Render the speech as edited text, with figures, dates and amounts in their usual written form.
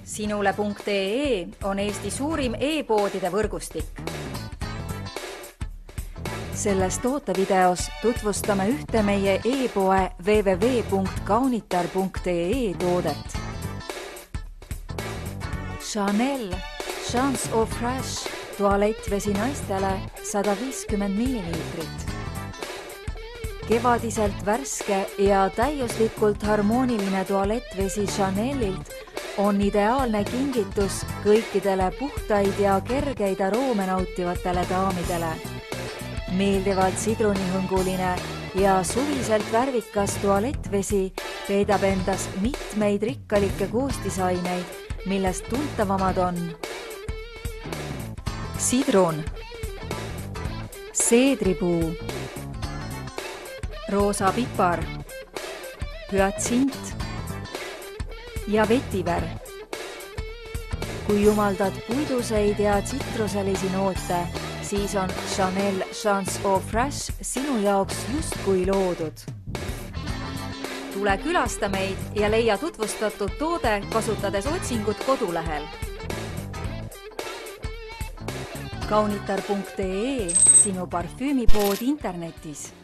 Sinule.ee on Eesti suurim e-poodide võrgustik. Selles tootevideos tutvustame ühte meie e-poe www.kaunitar.ee toodet. Chanel Chance Eau Fresh tualettvesi naistele 150 milliliitrit. Kevadiselt värske ja täiuslikult harmooniline tualettvesi Chanelilt on ideaalne kingitus kõikidele puhtaid ja kergeid aroome nautivatele daamidele. Meeldivalt sidrunihõnguline ja suviselt värvikas tualettvesi peedab endas mitmeid rikkalikke koostisaineid, millest tuntavamad on sidrun, seedripuu, roosa pipar, hüatsint ja vetiver. Kui jumaldad puiduseid ja tsitruselisi noote, siis on Chanel Chance Eau Fresh sinu jaoks justkui loodud. Tule külasta meid ja leia tutvustatud toode kasutades otsingut kodulehel. Kaunitar.ee, sinu parfüümipood internetis.